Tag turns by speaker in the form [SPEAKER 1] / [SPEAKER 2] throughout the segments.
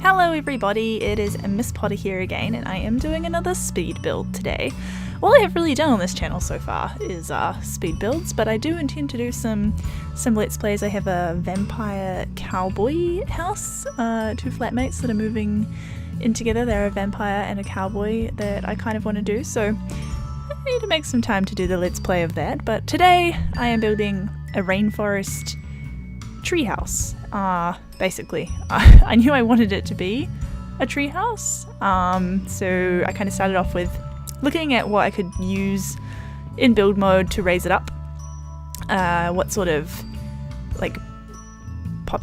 [SPEAKER 1] Hello everybody, it is Miss Potter here again, and I am doing another speed build today. All I have really done on this channel so far is speed builds, but I do intend to do some let's plays. I have a vampire cowboy house, two flatmates that are moving in together. They're a vampire and a cowboy that I kind of want to do, so I need to make some time to do the let's play of that. But today I am building a Rainforest Treehouse. Basically, I knew I wanted it to be a treehouse, so I kind of started off with looking at what I could use in build mode to raise it up. What sort of like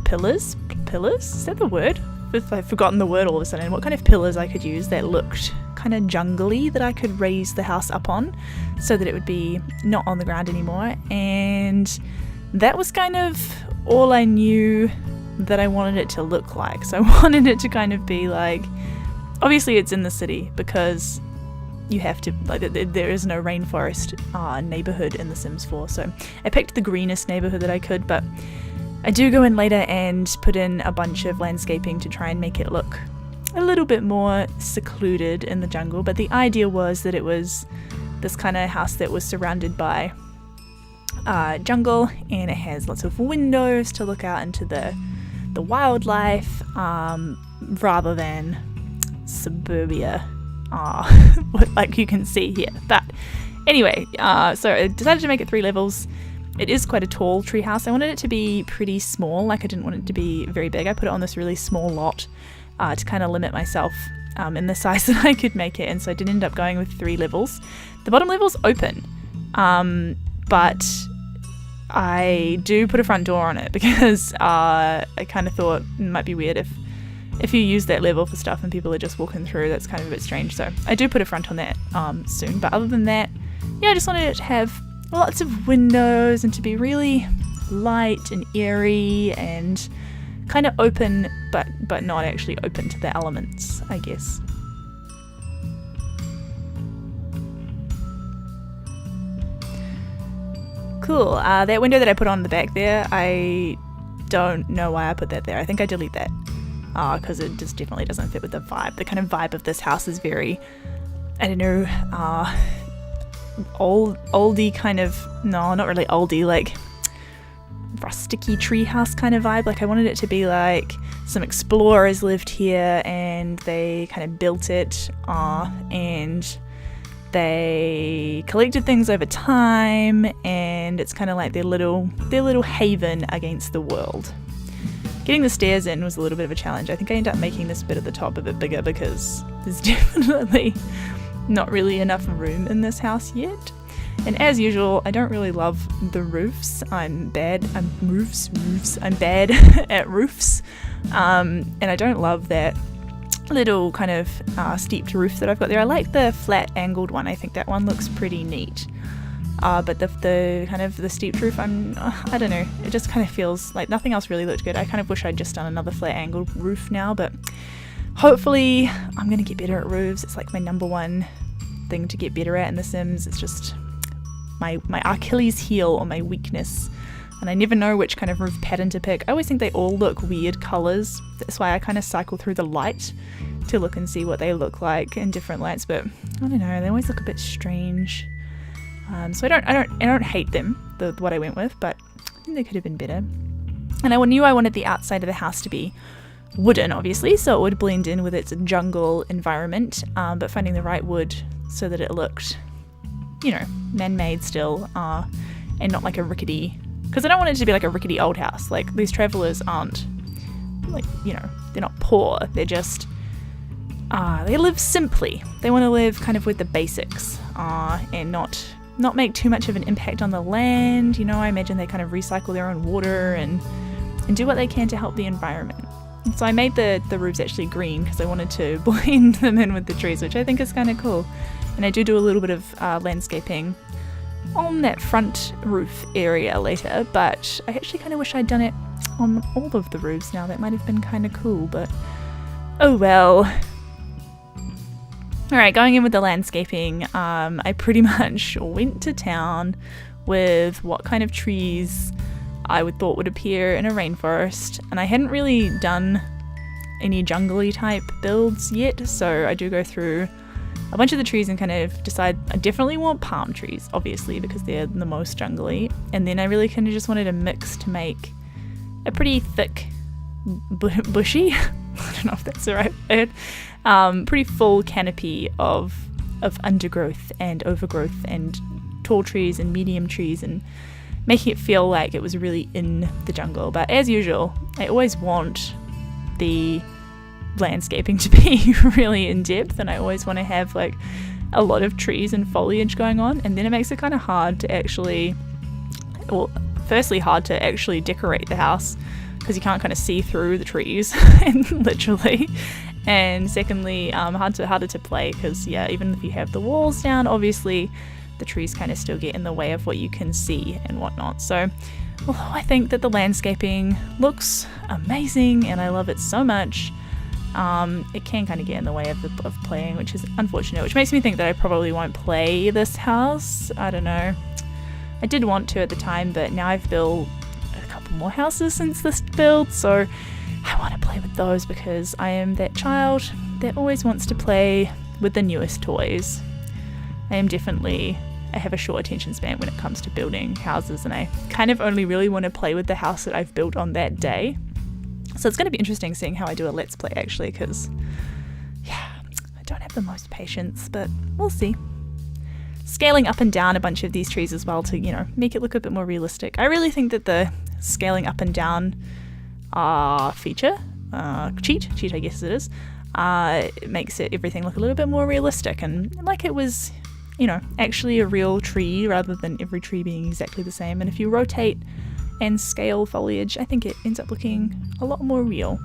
[SPEAKER 1] pillars? Is that the word? I've forgotten the word all of a sudden. What kind of pillars I could use that looked kind of jungly that I could raise the house up on so that it would be not on the ground anymore. And that was kind of all I knew that I wanted it to look like. So I wanted it to kind of be like, obviously it's in the city because you have to, like, there is no rainforest neighborhood in The Sims 4, so I picked the greenest neighborhood that I could, but I do go in later and put in a bunch of landscaping to try and make it look a little bit more secluded in the jungle. But the idea was that it was this kind of house that was surrounded by jungle, and it has lots of windows to look out into the wildlife, rather than suburbia, like you can see here. But anyway, so I decided to make it 3 levels. It is quite a tall treehouse. I wanted it to be pretty small, like I didn't want it to be very big. I put it on this really small lot to kind of limit myself in the size that I could make it, and so I did end up going with 3 levels. The bottom level's open, but I do put a front door on it because I kind of thought it might be weird if you use that level for stuff and people are just walking through. That's kind of a bit strange, so I do put a front on that soon. But other than that, yeah, I just wanted it to have lots of windows and to be really light and airy and kind of open, but not actually open to the elements, I guess. Cool. That window that I put on the back there, I don't know why I put that there. I think I delete that because it just definitely doesn't fit with the vibe. The kind of vibe of this house is very, I don't know, oldie kind of, no, not really oldie, like rusticy treehouse kind of vibe. Like I wanted it to be like some explorers lived here and they kind of built it, and they collected things over time, and it's kind of like their little haven against the world. Getting the stairs in was a little bit of a challenge. I think I ended up making this bit at the top a bit bigger because there's definitely not really enough room in this house yet. And as usual, I don't really love the roofs. I'm bad at roofs. And I don't love that little kind of steeped roof that I've got there. I like the flat angled one. I think that one looks pretty neat. But the kind of the steeped roof, I don't know, it just kind of feels like nothing else really looked good. I kind of wish I'd just done another flat angled roof now, but hopefully I'm gonna get better at roofs. It's like my number one thing to get better at in The Sims. It's just my Achilles heel or my weakness, and I never know which kind of roof pattern to pick. I always think they all look weird colors. That's why I kind of cycle through the light to look and see what they look like in different lights, but I don't know, they always look a bit strange. So I don't hate them, what I went with, but I think they could have been better. And I knew I wanted the outside of the house to be wooden, obviously, so it would blend in with its jungle environment, but finding the right wood so that it looked, you know, man-made still, and not like a rickety, because I don't want it to be like a rickety old house. Like, these travelers aren't, like, you know, they're not poor, they're just, they live simply. They want to live kind of with the basics, and not make too much of an impact on the land. You know, I imagine they kind of recycle their own water and do what they can to help the environment. And so I made the roofs actually green because I wanted to blend them in with the trees, which I think is kind of cool. And I do a little bit of landscaping on that front roof area later, but I actually kind of wish I'd done it on all of the roofs now. That might have been kind of cool, but oh well. Alright, going in with the landscaping, I pretty much went to town with what kind of trees I thought would appear in a rainforest, and I hadn't really done any jungly type builds yet, so I do go through a bunch of the trees and kind of decide I definitely want palm trees, obviously, because they're the most jungly, and then I really kind of just wanted a mix to make a pretty thick bushy I don't know if that's the right word, pretty full canopy of undergrowth and overgrowth and tall trees and medium trees, and making it feel like it was really in the jungle. But as usual, I always want the landscaping to be really in depth, and I always want to have like a lot of trees and foliage going on, and then it makes it kind of hard to actually, well, firstly hard to actually decorate the house because you can't kind of see through the trees literally, and secondly harder to play because even if you have the walls down, obviously the trees kind of still get in the way of what you can see and whatnot. So although I think that the landscaping looks amazing and I love it so much, it can kind of get in the way of playing, which is unfortunate, which makes me think that I probably won't play this house. I don't know. I did want to at the time, but now I've built a couple more houses since this build, so I want to play with those because I am that child that always wants to play with the newest toys. I have a short attention span when it comes to building houses, and I kind of only really want to play with the house that I've built on that day. So it's going to be interesting seeing how I do a let's play actually, because I don't have the most patience, but we'll see. Scaling up and down a bunch of these trees as well to, make it look a bit more realistic. I really think that the scaling up and down cheat I guess it is, it makes everything look a little bit more realistic and like it was, actually a real tree rather than every tree being exactly the same. And if you rotate and scale foliage, I think it ends up looking a lot more real.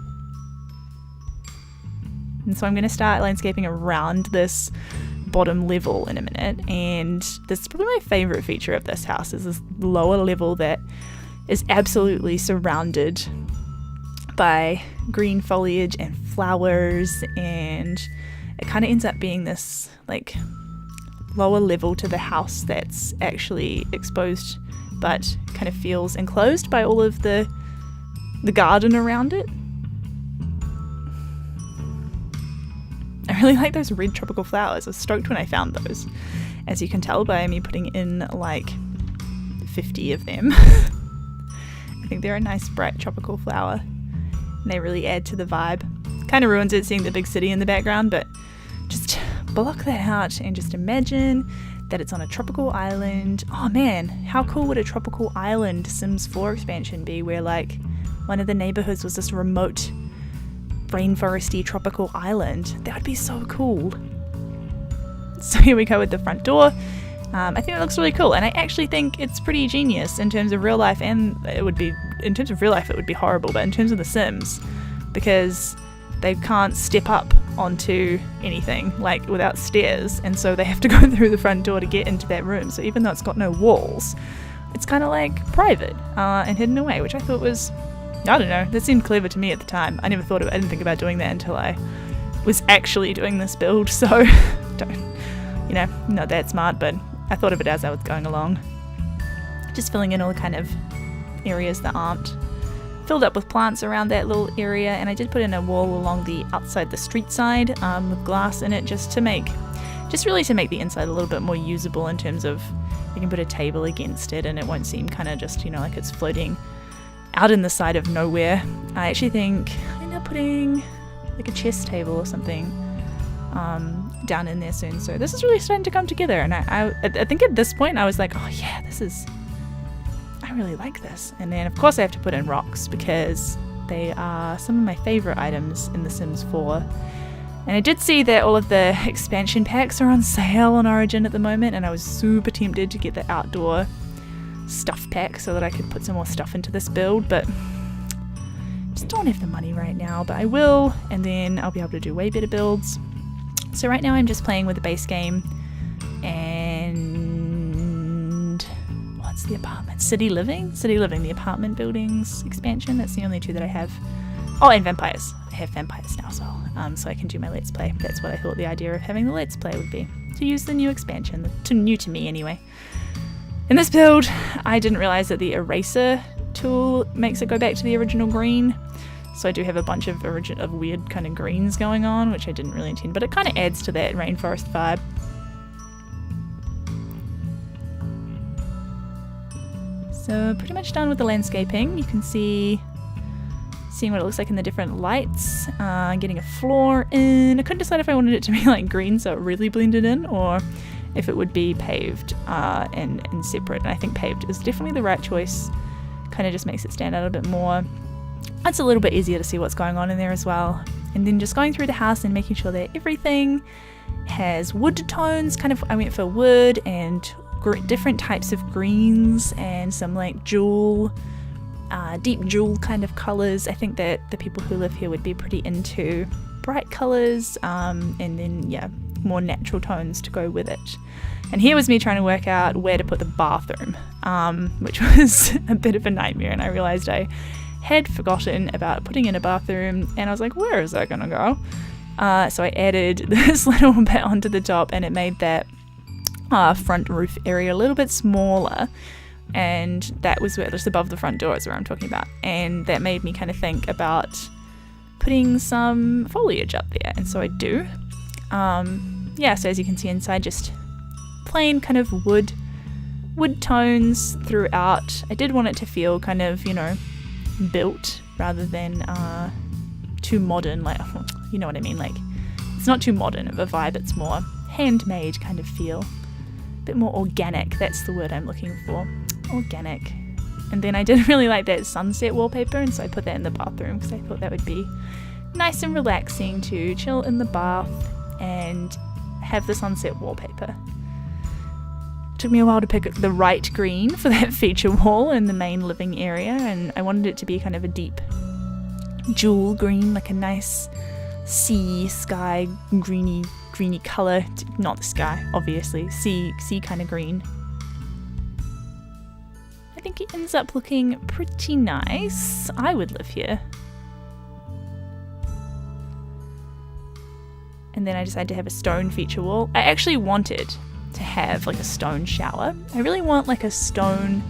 [SPEAKER 1] And so I'm going to start landscaping around this bottom level in a minute, and this is probably my favorite feature of this house, is this lower level that is absolutely surrounded by green foliage and flowers, and it kind of ends up being this like lower level to the house that's actually exposed but kind of feels enclosed by all of the garden around it. I really like those red tropical flowers. I was stoked when I found those, as you can tell by me putting in like 50 of them. I think they're a nice bright tropical flower and they really add to the vibe. Kind of ruins it seeing the big city in the background, but just block that out and just imagine that it's on a tropical island. Oh man, how cool would a tropical island Sims 4 expansion be, where like one of the neighborhoods was this remote rainforesty tropical island? That would be so cool. So here we go with the front door. I think it looks really cool, and I actually think it's pretty genius in terms of real life, and it would be horrible, but in terms of the Sims, because they can't step up onto anything like without stairs, and so they have to go through the front door to get into that room. So even though it's got no walls, it's kind of like private and hidden away, which I thought was, I don't know, that seemed clever to me at the time. I didn't think about doing that until I was actually doing this build, so not that smart, but I thought of it as I was going along. Just filling in all the kind of areas that aren't filled up with plants around that little area, and I did put in a wall along the outside, the street side, with glass in it, just to make the inside a little bit more usable in terms of you can put a table against it and it won't seem kind of just, like it's floating out in the side of nowhere. I actually think I end up putting like a chess table or something down in there soon. So this is really starting to come together, and I think at this point I was like, oh yeah, I really like this. And then of course I have to put in rocks because they are some of my favorite items in The Sims 4. And I did see that all of the expansion packs are on sale on Origin at the moment, and I was super tempted to get the outdoor stuff pack so that I could put some more stuff into this build, but just don't have the money right now. But I will, and then I'll be able to do way better builds. So right now I'm just playing with the base game and what's the apartment? City Living, the apartment buildings expansion. That's the only two that I have. Oh, and vampires. I have vampires now as well, so I can do my let's play. That's what I thought the idea of having the let's play would be, to use the new expansion, new to me anyway. In this build, I didn't realize that the eraser tool makes it go back to the original green. So I do have a bunch of weird kind of greens going on, which I didn't really intend, but it kind of adds to that rainforest vibe. So pretty much done with the landscaping. You can seeing what it looks like in the different lights, getting a floor in. I couldn't decide if I wanted it to be like green so it really blended in, or if it would be paved and separate. And I think paved is definitely the right choice. Kind of just makes it stand out a bit more. It's a little bit easier to see what's going on in there as well. And then just going through the house and making sure that everything has wood tones. Kind of, I went for wood and different types of greens and some like deep jewel kind of colors. I think that the people who live here would be pretty into bright colors, and then more natural tones to go with it. And here was me trying to work out where to put the bathroom, which was a bit of a nightmare, and I realized I had forgotten about putting in a bathroom, and I was like, where is that gonna go? So I added this little bit onto the top, and it made that front roof area a little bit smaller, and that was where, just above the front door is where I'm talking about, and that made me kind of think about putting some foliage up there, and so I do. So as you can see inside, just plain kind of wood tones throughout. I did want it to feel kind of, built rather than too modern, like, you know what I mean, like it's not too modern of a vibe, it's more handmade kind of feel, a bit more organic. That's the word I'm looking for, organic. And then I did really like that sunset wallpaper, and so I put that in the bathroom because I thought that would be nice and relaxing to chill in the bath and have the sunset wallpaper. It took me a while to pick the right green for that feature wall in the main living area, and I wanted it to be kind of a deep jewel green, like a nice sea sky greeny color. Not the sky, obviously, sea kind of green. I think it ends up looking pretty nice. I would live here. And then I decided to have a stone feature wall. I actually wanted to have like a stone shower. I really want like a stone,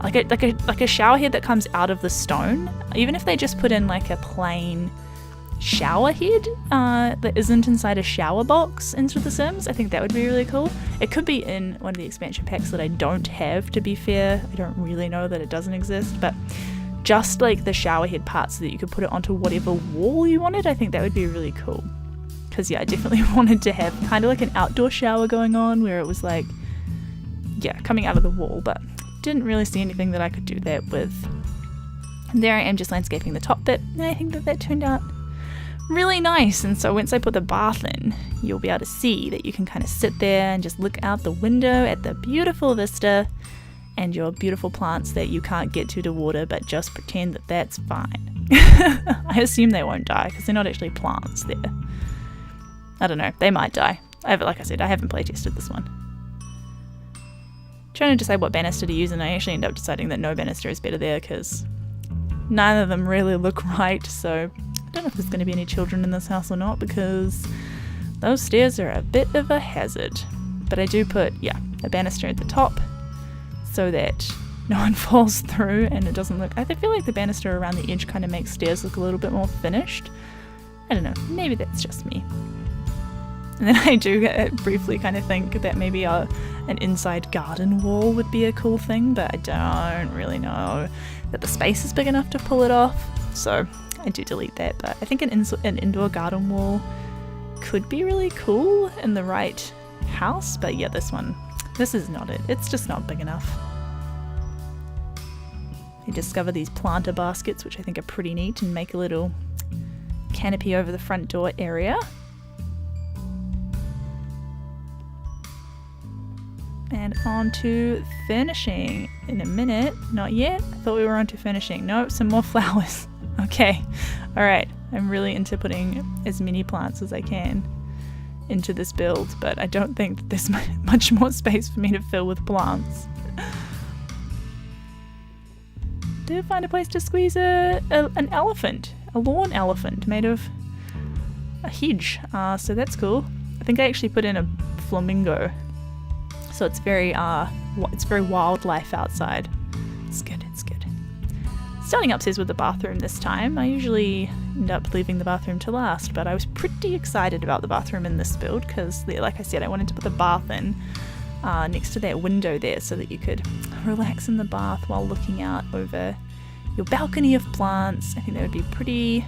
[SPEAKER 1] like a shower head that comes out of the stone. Even if they just put in like a plain shower head that isn't inside a shower box into The Sims, I think that would be really cool. It could be in one of the expansion packs that I don't have, to be fair. I don't really know that it doesn't exist, but just like the shower head part so that you could put it onto whatever wall you wanted, I think that would be really cool. Because I definitely wanted to have kind of like an outdoor shower going on where it was like, coming out of the wall, but didn't really see anything that I could do that with. And there I am just landscaping the top bit, and I think that turned out really nice. And so once I put the bath in, you'll be able to see that you can kind of sit there and just look out the window at the beautiful vista and your beautiful plants that you can't get to water, but just pretend that that's fine. I assume they won't die because they're not actually plants there. I don't know, they might die. Like I said, I haven't playtested this one. Trying to decide what banister to use, and I actually end up deciding that no banister is better there because none of them really look right. So I don't know if there's going to be any children in this house or not, because those stairs are a bit of a hazard. But I do put, a banister at the top so that no one falls through and it doesn't look... I feel like the banister around the edge kind of makes stairs look a little bit more finished. I don't know, maybe that's just me. And then I do briefly kind of think that maybe an inside garden wall would be a cool thing, but I don't really know that the space is big enough to pull it off, so I do delete that. But I think an indoor garden wall could be really cool in the right house, but this is not it. It's just not big enough. I discover these planter baskets, which I think are pretty neat, and make a little canopy over the front door area. And on to finishing in a minute. Not yet. I thought we were on to finishing. Nope, some more flowers. Okay. Alright. I'm really into putting as many plants as I can into this build, but I don't think that there's much more space for me to fill with plants. Did find a place to squeeze an elephant. A lawn elephant made of a hedge. So that's cool. I think I actually put in a flamingo. So it's very wildlife outside. It's good, it's good. starting upstairs with the bathroom this time. I usually end up leaving the bathroom to last, but I was pretty excited about the bathroom in this build because, like I said, I wanted to put the bath in next to that window there so that you could relax in the bath while looking out over your balcony of plants. I think that would be pretty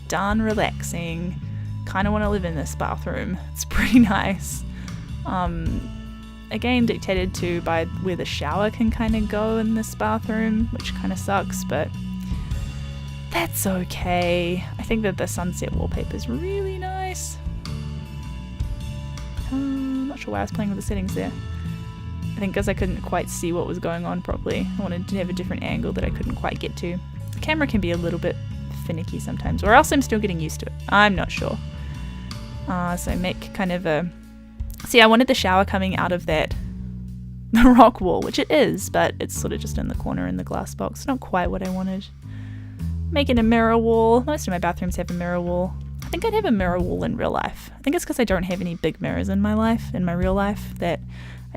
[SPEAKER 1] darn relaxing. Kind of want to live in this bathroom. It's pretty nice. Again, dictated to by where the shower can kind of go in this bathroom, which kind of sucks, but that's okay. I think that the sunset wallpaper is really nice. I'm not sure why I was playing with the settings there. I think because I couldn't quite see what was going on properly. I wanted to have a different angle that I couldn't quite get to. The camera can be a little bit finicky sometimes, or else I'm still getting used to it. I'm not sure. So make kind of a... See, I wanted the shower coming out of the rock wall, which it is, but it's sort of just in the corner in the glass box. Not quite what I wanted. Making a mirror wall. Most of my bathrooms have a mirror wall. I think I'd have a mirror wall in real life. I think it's because I don't have any big mirrors in my real life, that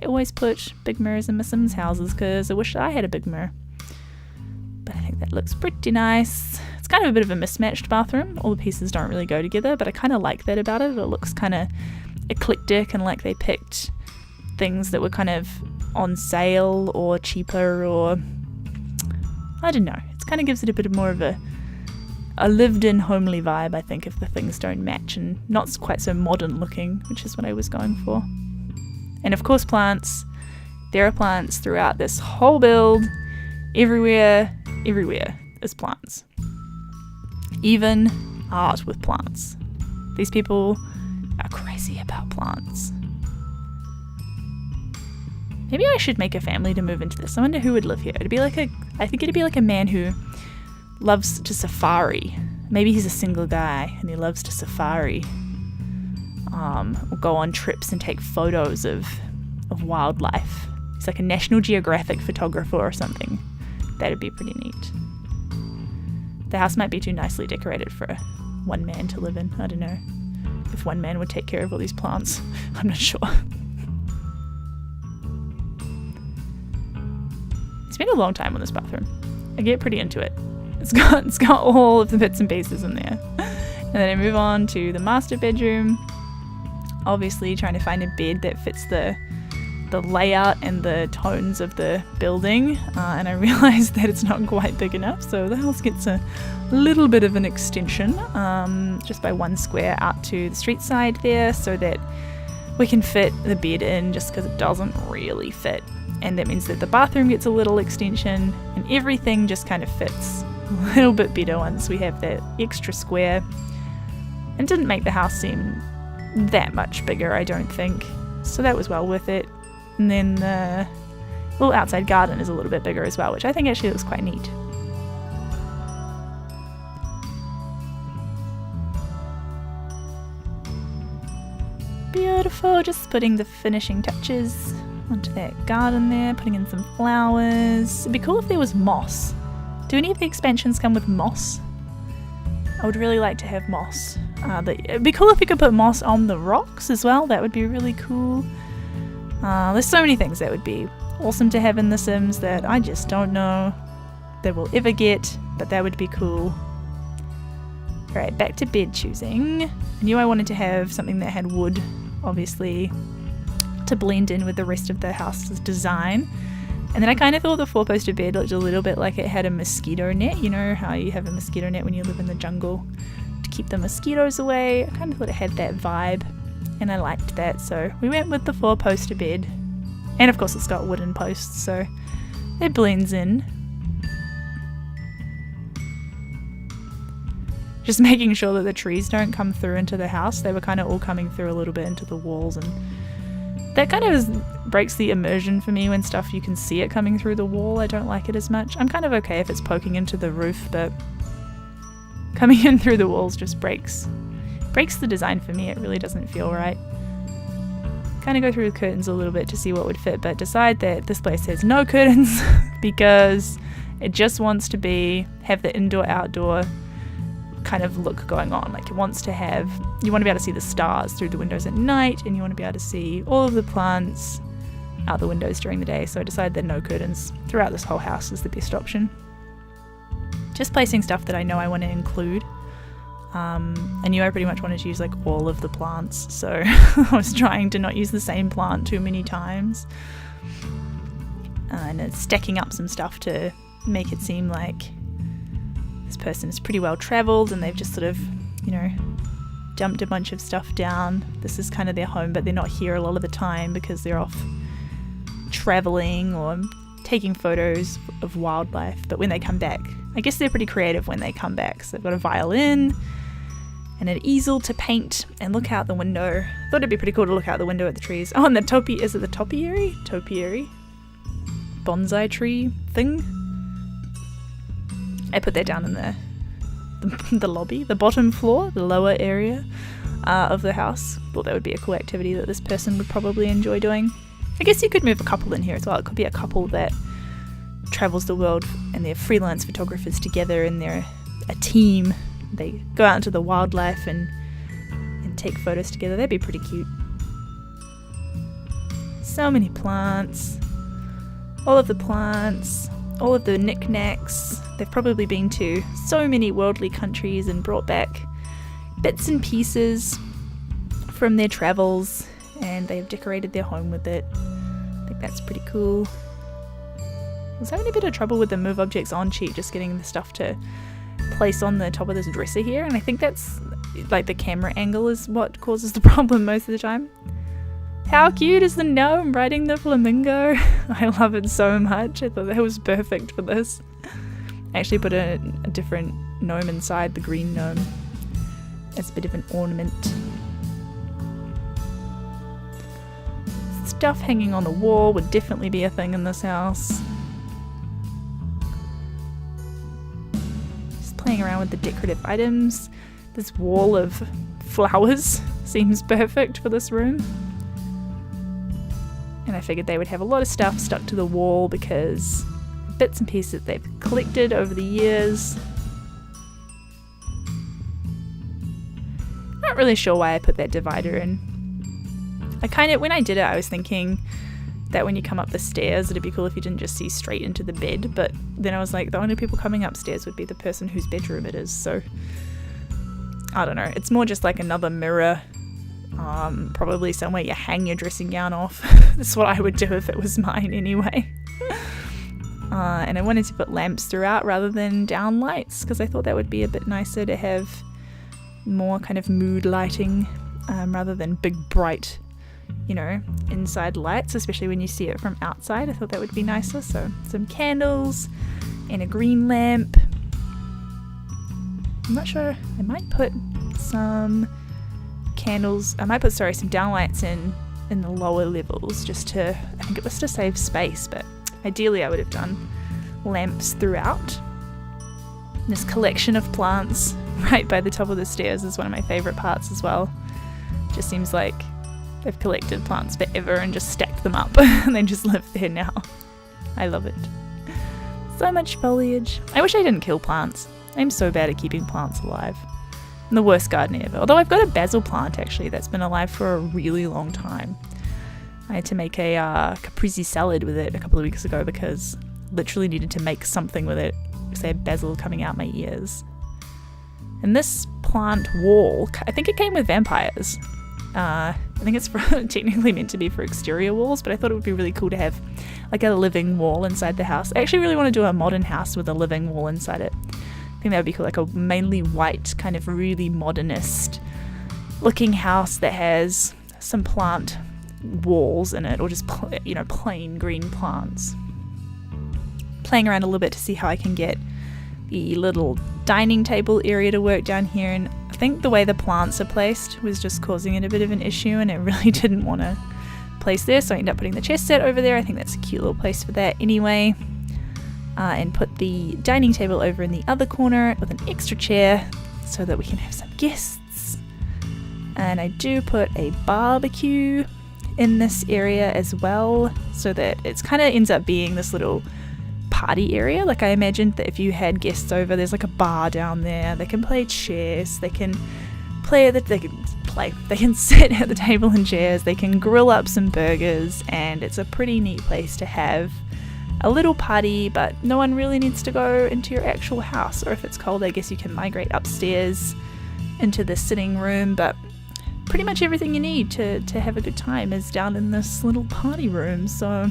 [SPEAKER 1] I always put big mirrors in my Sims houses because I wish I had a big mirror. But I think that looks pretty nice. It's kind of a bit of a mismatched bathroom. All the pieces don't really go together, but I kind of like that about it. It looks kind of eclectic and like they picked things that were kind of on sale or cheaper, or I don't know. It kind of gives it a bit more of a lived-in homely vibe, I think, if the things don't match and not quite so modern looking, which is what I was going for. And of course plants. There are plants throughout this whole build. Everywhere is plants. Even art with plants. These people are crazy about plants. Maybe I should make a family to move into this. I wonder who would live here. I think it'd be like a man who loves to safari. Maybe he's a single guy and he loves to safari. Or go on trips and take photos of wildlife. He's like a National Geographic photographer or something. That'd be pretty neat. The house might be too nicely decorated for one man to live in. I don't know if one man would take care of all these plants. I'm not sure. It's been a long time on this bathroom. I get pretty into it. It's got all of the bits and pieces in there. And then I move on to the master bedroom. Obviously trying to find a bed that fits the layout and the tones of the building, and I realized that it's not quite big enough, so the house gets a little bit of an extension, just by one square out to the street side there, so that we can fit the bed in, just because it doesn't really fit. And that means that the bathroom gets a little extension and everything just kind of fits a little bit better once we have that extra square. And didn't make the house seem that much bigger, I don't think, so that was well worth it. And then the little outside garden is a little bit bigger as well, which I think actually looks quite neat. Beautiful, just putting the finishing touches onto that garden there, putting in some flowers. It'd be cool if there was moss. Do any of the expansions come with moss? I would really like to have moss. It'd be cool if you could put moss on the rocks as well. That would be really cool. There's so many things that would be awesome to have in The Sims that I just don't know that we'll ever get, but that would be cool. Alright, back to bed choosing. I knew I wanted to have something that had wood, obviously, to blend in with the rest of the house's design. And then I kind of thought the four-poster bed looked a little bit like it had a mosquito net. You know how you have a mosquito net when you live in the jungle to keep the mosquitoes away? I kind of thought it had that vibe. And I liked that, so we went with the four-poster bed. And of course it's got wooden posts, so it blends in. Just making sure that the trees don't come through into the house. They were kind of all coming through a little bit into the walls, and that kind of breaks the immersion for me when stuff you can see it coming through the wall. I don't like it as much. I'm kind of okay if it's poking into the roof, but coming in through the walls just breaks the design for me. It really doesn't feel right. Kind of go through the curtains a little bit to see what would fit, but decide that this place has no curtains because it just wants to have the indoor-outdoor kind of look going on. Like you want to be able to see the stars through the windows at night, and you want to be able to see all of the plants out the windows during the day. So I decided that no curtains throughout this whole house is the best option. just placing stuff that I know I want to include. I knew I pretty much wanted to use like all of the plants, so I was trying to not use the same plant too many times. And it's stacking up some stuff to make it seem like this person is pretty well travelled and they've just sort of, you know, dumped a bunch of stuff down. This is kind of their home, but they're not here a lot of the time because they're off travelling or taking photos of wildlife. But when they come back, I guess they're pretty creative when they come back. So they've got a violin and an easel to paint and look out the window. Thought it'd be pretty cool to look out the window at the trees. Oh, and the is it the topiary? Topiary? Bonsai tree thing? I put that down in the lobby, the bottom floor, the lower area of the house. Thought that would be a cool activity that this person would probably enjoy doing. I guess you could move a couple in here as well. It could be a couple that travels the world and they're freelance photographers together and they're a team. They go out into the wildlife and take photos together. That'd be pretty cute. So many plants. All of the plants, all of the knickknacks. They've probably been to so many worldly countries and brought back bits and pieces from their travels, and they've decorated their home with it. I think that's pretty cool. I was having a bit of trouble with the move objects on sheet, just getting the stuff to place on the top of this dresser here, and I think that's like the camera angle is what causes the problem most of the time. How cute is the gnome riding the flamingo? I love it so much. I thought that was perfect for this. I actually put a different gnome inside the green gnome as a bit of an ornament. Stuff hanging on the wall would definitely be a thing in this house. Just playing around with the decorative items. This wall of flowers seems perfect for this room. And I figured they would have a lot of stuff stuck to the wall because bits and pieces they've collected over the years. Not really sure why I put that divider in. When I did it, I was thinking that when you come up the stairs, it'd be cool if you didn't just see straight into the bed, but then I was like, the only people coming upstairs would be the person whose bedroom it is, so I don't know. It's more just like another mirror. Probably somewhere you hang your dressing gown off. That's what I would do if it was mine anyway. And I wanted to put lamps throughout rather than down lights because I thought that would be a bit nicer to have more kind of mood lighting rather than big bright, you know, inside lights, especially when you see it from outside. I thought that would be nicer. So some candles and a green lamp. I'm not sure. I might put some candles. I might put some downlights in the lower levels just to, I think it was to save space, but ideally I would have done lamps throughout. This collection of plants right by the top of the stairs is one of my favourite parts as well. Just seems like they've collected plants forever and just stacked them up and they just live there now. I love it. So much foliage. I wish I didn't kill plants. I'm so bad at keeping plants alive. I'm the worst gardener ever. Although I've got a basil plant actually that's been alive for a really long time. I had to make a caprese salad with it a couple of weeks ago because I literally needed to make something with it because I had basil coming out my ears. And this plant wall, I think it came with vampires. I think it's technically meant to be for exterior walls, but I thought it would be really cool to have like a living wall inside the house. I actually really want to do a modern house with a living wall inside it. I think that would be cool, like a mainly white, kind of really modernist looking house that has some plant walls in it, or just plain green plants. Playing around a little bit to see how I can get the little dining table area to work down here, and I think the way the plants are placed was just causing it a bit of an issue, and it really didn't want to place there, so I ended up putting the chess set over there. I think that's a cute little place for that anyway. And put the dining table over in the other corner with an extra chair so that we can have some guests. And I do put a barbecue in this area as well, so that it's kind of ends up being this little party area. Like I imagined that if you had guests over, there's like a bar down there. They can play chess. They can they can sit at the table in chairs. They can grill up some burgers, and it's a pretty neat place to have a little party, but no one really needs to go into your actual house. Or if it's cold, I guess you can migrate upstairs into the sitting room, but pretty much everything you need to have a good time is down in this little party room. So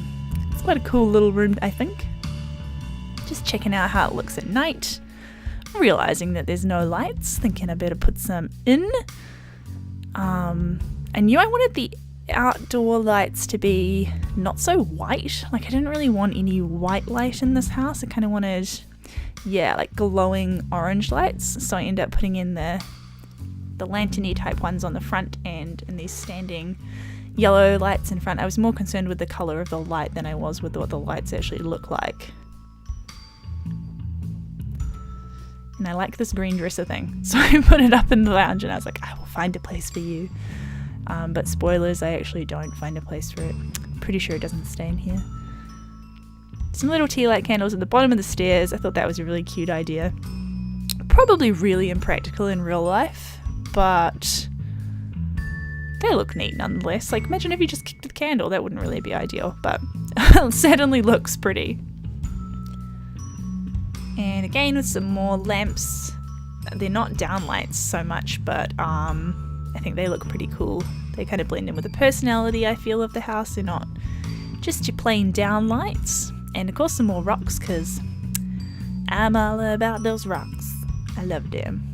[SPEAKER 1] it's quite a cool little room, I think. Just checking out how it looks at night, realizing that there's no lights, thinking I better put some in. I knew I wanted the outdoor lights to be not so white. Like, I didn't really want any white light in this house. I kind of wanted, like glowing orange lights. So I ended up putting in the lantern-y type ones on the front and these standing yellow lights in front. I was more concerned with the color of the light than I was with what the lights actually look like. And I like this green dresser thing, so I put it up in the lounge and I was like, I will find a place for you. But spoilers, I actually don't find a place for it. Pretty sure it doesn't stay in here. Some little tea light candles at the bottom of the stairs. I thought that was a really cute idea. Probably really impractical in real life, but they look neat nonetheless. Like, imagine if you just kicked a candle, that wouldn't really be ideal, but it certainly looks pretty. And again with some more lamps. They're not down lights so much, but I think they look pretty cool. They kind of blend in with the personality, I feel, of the house. They're not just your plain down lights. And of course some more rocks, because I'm all about those rocks. I love them.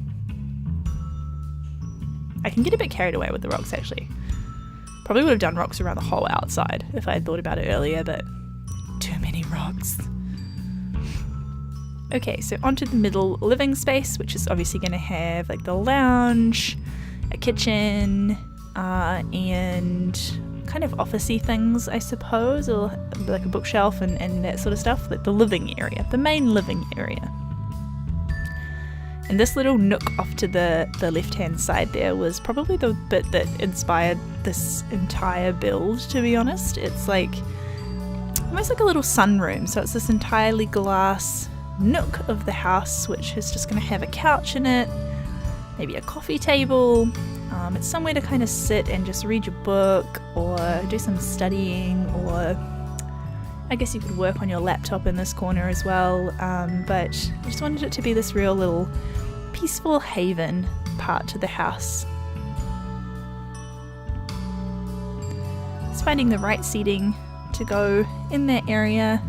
[SPEAKER 1] I can get a bit carried away with the rocks, actually. Probably would have done rocks around the whole outside if I had thought about it earlier, but too many rocks. Okay, so onto the middle living space, which is obviously going to have like the lounge, a kitchen, and kind of officey things, I suppose, or like a bookshelf and that sort of stuff. Like the living area, the main living area. And this little nook off to the left-hand side there was probably the bit that inspired this entire build, to be honest. It's like almost like a little sunroom. So it's this entirely glass nook of the house, which is just going to have a couch in it, maybe a coffee table. It's somewhere to kind of sit and just read your book or do some studying, or I guess you could work on your laptop in this corner as well. But I just wanted it to be this real little peaceful haven part to the house. It's finding the right seating to go in that area.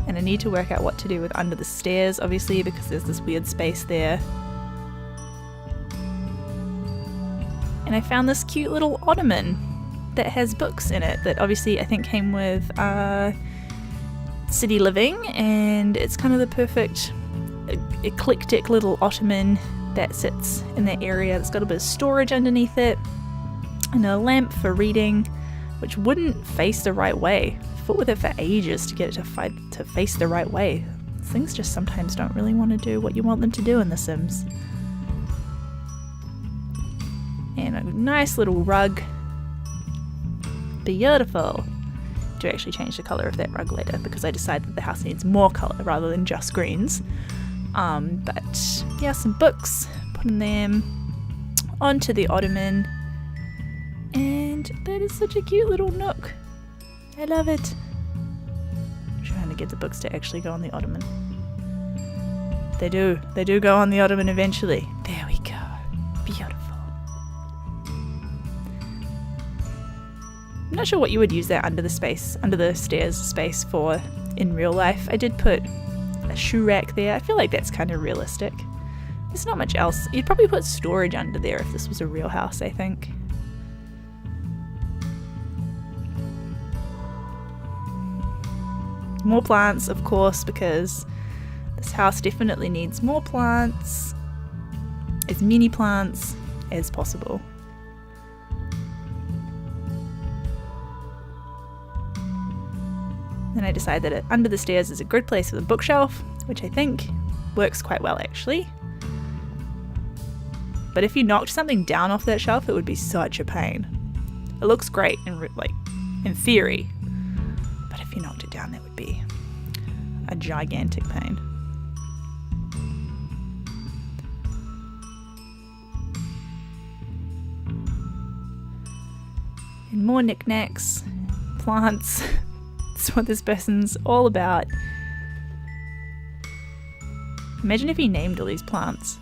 [SPEAKER 1] And I need to work out what to do with under the stairs, obviously, because there's this weird space there. And I found this cute little ottoman that has books in it that obviously I think came with City Living, and it's kind of the perfect eclectic little ottoman that sits in that area. It's got a bit of storage underneath it and a lamp for reading, which wouldn't face the right way. I fought with it for ages to get it to face the right way. Things just sometimes don't really want to do what you want them to do in The Sims. And a nice little rug. Beautiful. Do actually change the colour of that rug later, because I decided that the house needs more colour rather than just greens. But yeah, some books, putting them onto the ottoman, and that is such a cute little nook. I love it. I'm trying to get the books to actually go on the ottoman. They do go on the ottoman eventually. There we go. Beautiful. I'm not sure what you would use that under the stairs space for in real life. I did put a shoe rack there. I feel like that's kind of realistic. There's not much else. You'd probably put storage under there if this was a real house, I think. More plants, of course, because this house definitely needs more plants. As many plants as possible. Then I decided that under the stairs is a good place for the bookshelf, which I think works quite well actually. But if you knocked something down off that shelf, it would be such a pain. It looks great in theory, but if you knocked it down, that would be a gigantic pain. And more knickknacks, plants, That's what this person's all about. Imagine if he named all these plants.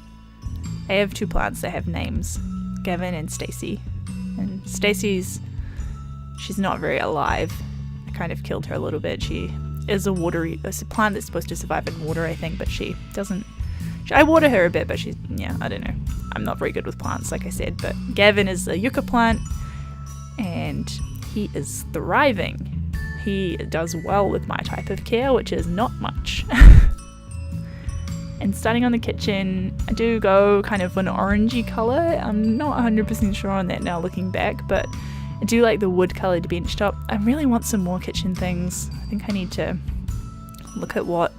[SPEAKER 1] I have 2 plants that have names, Gavin and Stacy. And Stacy's, she's not very alive. I kind of killed her a little bit. She is it's a plant that's supposed to survive in water, I think, but she doesn't. I water her a bit, but I don't know. I'm not very good with plants, like I said. But Gavin is a yucca plant, and he is thriving. He does well with my type of care, which is not much. And starting on the kitchen, I do go kind of an orangey colour. I'm not 100% sure on that now looking back, but I do like the wood coloured benchtop. I really want some more kitchen things. I think I need to look at what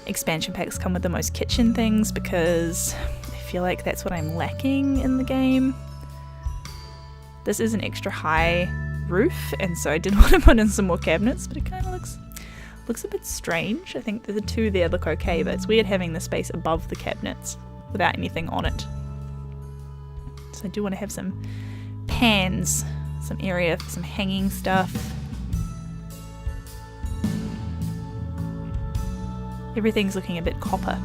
[SPEAKER 1] expansion packs come with the most kitchen things, because I feel like that's what I'm lacking in the game. This is an extra high roof, and so I did want to put in some more cabinets, but it kind of looks a bit strange. I think the 2 there look okay, but it's weird having the space above the cabinets without anything on it. So I do want to have some pans, some area for some hanging stuff. Everything's looking a bit copper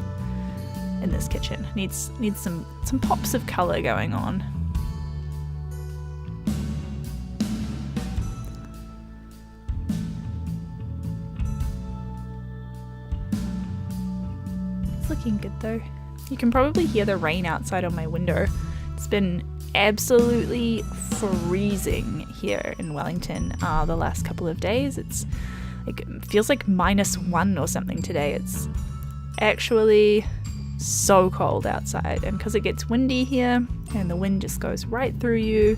[SPEAKER 1] in this kitchen. Needs some pops of colour going on. Looking good though. You can probably hear the rain outside on my window. It's been absolutely freezing here in Wellington the last couple of days. It feels like -1 or something today. It's actually so cold outside, and because it gets windy here and the wind just goes right through you,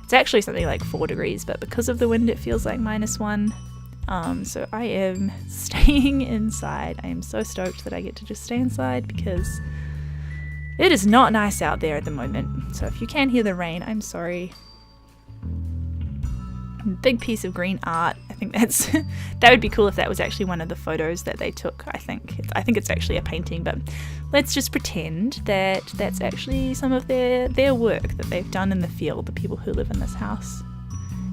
[SPEAKER 1] it's actually something like 4 degrees, but because of the wind it feels like -1. So I am staying inside. I am so stoked that I get to just stay inside because it is not nice out there at the moment. So if you can hear the rain, I'm sorry. Big piece of green art. I think that would be cool if that was actually one of the photos that they took. I think it's actually a painting, but let's just pretend that that's actually some of their work that they've done in the field, the people who live in this house.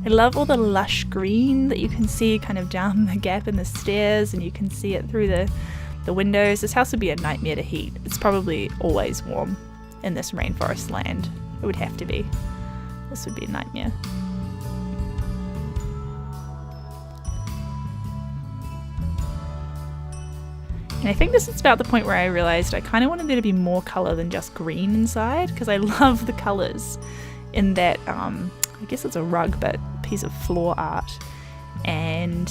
[SPEAKER 1] I love all the lush green that you can see kind of down the gap in the stairs, and you can see it through the windows. This house would be a nightmare to heat. It's probably always warm in this rainforest land. It would have to be. This would be a nightmare. And I think this is about the point where I realised I kind of wanted there to be more colour than just green inside, because I love the colours in that, I guess it's a rug, but piece of floor art. And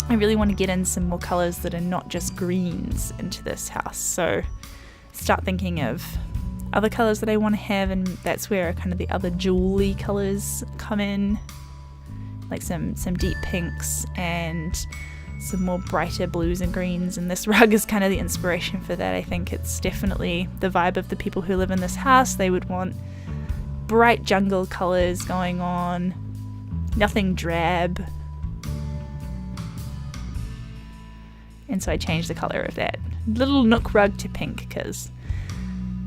[SPEAKER 1] I really want to get in some more colours that are not just greens into this house. So start thinking of other colours that I want to have, and that's where kind of the other jewelry colours come in, like some deep pinks and some more brighter blues and greens, and this rug is kind of the inspiration for that. I think it's definitely the vibe of the people who live in this house. They would want bright jungle colours going on, nothing drab. And so I changed the colour of that little nook rug to pink, because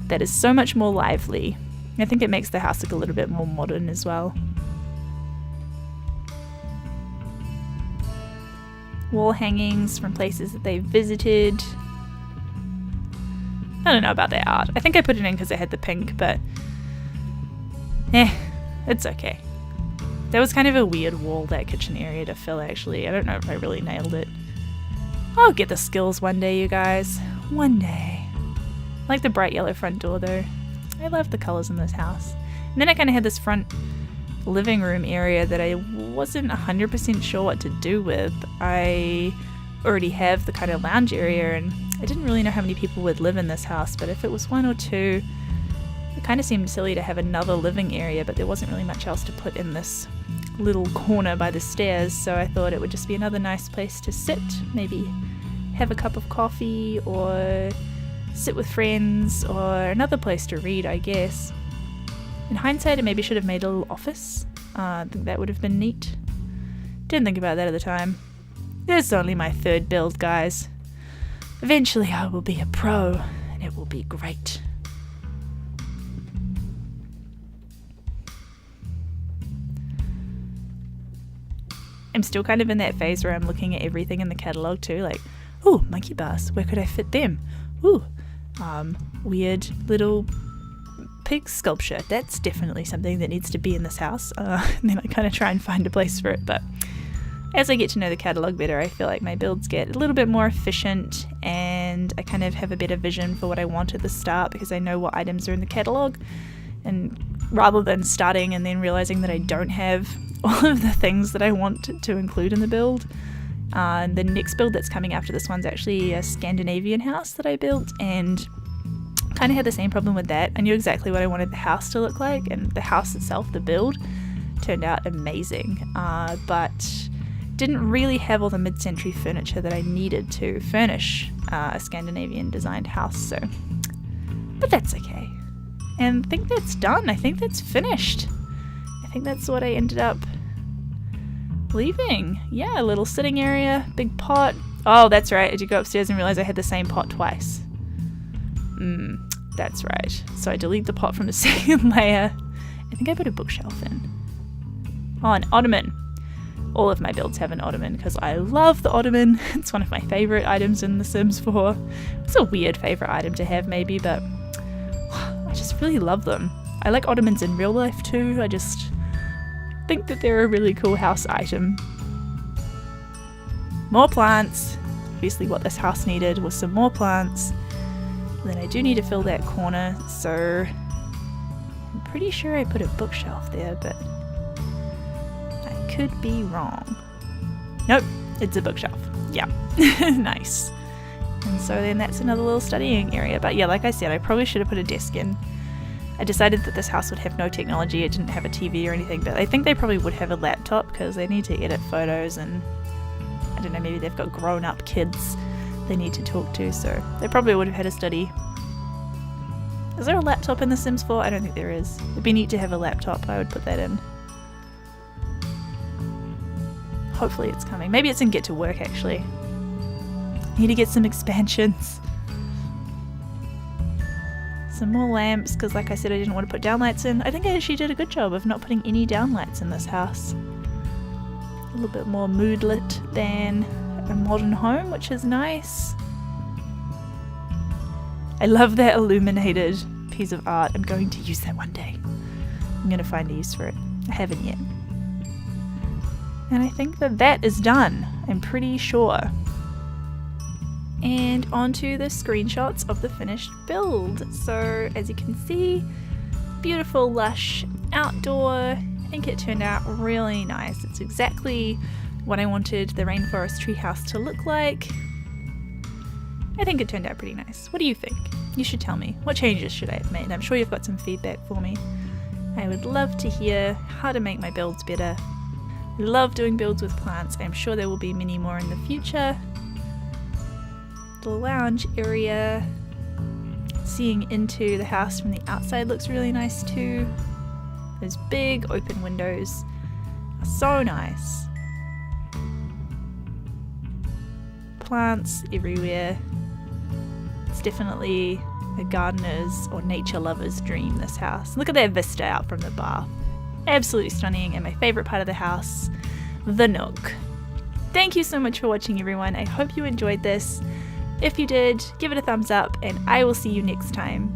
[SPEAKER 1] that is so much more lively. I think it makes the house look a little bit more modern as well. Wall hangings from places that they visited. I don't know about their art. I think I put it in because it had the pink, but it's okay. That was kind of a weird wall, that kitchen area, to fill, actually. I don't know if I really nailed it. I'll get the skills one day, you guys. One day. I like the bright yellow front door, though. I love the colours in this house. And then I kind of had this front living room area that I wasn't 100% sure what to do with. I already have the kind of lounge area, and I didn't really know how many people would live in this house, but if it was 1 or 2, it kind of seemed silly to have another living area, but there wasn't really much else to put in this little corner by the stairs, so I thought it would just be another nice place to sit, maybe have a cup of coffee or sit with friends, or another place to read, I guess. In hindsight, I maybe should have made a little office. I think that would have been neat. Didn't think about that at the time. This is only my 3rd build, guys. Eventually I will be a pro, and it will be great. I'm still kind of in that phase where I'm looking at everything in the catalogue too, like, ooh, monkey bars, where could I fit them? Ooh, weird little pig sculpture, that's definitely something that needs to be in this house. And then I kind of try and find a place for it, but as I get to know the catalogue better, I feel like my builds get a little bit more efficient, and I kind of have a better vision for what I want at the start because I know what items are in the catalogue, and rather than starting and then realising that I don't have all of the things that I want to include in the build. The next build that's coming after this one's actually a Scandinavian house that I built, and kind of had the same problem with that. I knew exactly what I wanted the house to look like, and the house itself, the build, turned out amazing, but didn't really have all the mid-century furniture that I needed to furnish a Scandinavian designed house, but that's okay. And I think that's done. I think that's finished. I think that's what I ended up leaving. Yeah, a little sitting area, big pot. Oh, that's right. I did go upstairs and realize I had the same pot twice. That's right. So I delete the pot from the second layer. I think I put a bookshelf in. Oh, an ottoman. All of my builds have an ottoman because I love the ottoman. It's one of my favourite items in The Sims 4. It's a weird favourite item to have maybe, but I just really love them. I like ottomans in real life too. I just think that they're a really cool house item. More plants. Obviously what this house needed was some more plants. Then I do need to fill that corner, so I'm pretty sure I put a bookshelf there, but could be wrong. Nope, it's a bookshelf. Yeah, nice. And so then that's another little studying area. But yeah, like I said, I probably should have put a desk in. I decided that this house would have no technology. It didn't have a TV or anything, but I think they probably would have a laptop because they need to edit photos, and I don't know, maybe they've got grown-up kids they need to talk to, so they probably would have had a study. Is there a laptop in The Sims 4? I don't think there is. It'd be neat to have a laptop. I would put that in. Hopefully it's coming. Maybe it's in Get to Work actually. Need to get some expansions. Some more lamps, because like I said, I didn't want to put downlights in. I think I actually did a good job of not putting any downlights in this house. A little bit more mood-lit than a modern home, which is nice. I love that illuminated piece of art. I'm going to use that one day. I'm going to find a use for it. I haven't yet. And I think that that is done, I'm pretty sure. And onto the screenshots of the finished build. So as you can see, beautiful lush outdoor. I think it turned out really nice. It's exactly what I wanted the Rainforest Treehouse to look like. I think it turned out pretty nice. What do you think? You should tell me. What changes should I have made? I'm sure you've got some feedback for me. I would love to hear how to make my builds better. I love doing builds with plants. I'm sure there will be many more in the future. The lounge area, seeing into the house from the outside looks really nice too. Those big open windows are so nice. Plants everywhere. It's definitely a gardener's or nature lover's dream, this house. Look at that vista out from the bath. Absolutely stunning, and my favourite part of the house, the nook. Thank you so much for watching, everyone. I hope you enjoyed this. If you did, give it a thumbs up, and I will see you next time.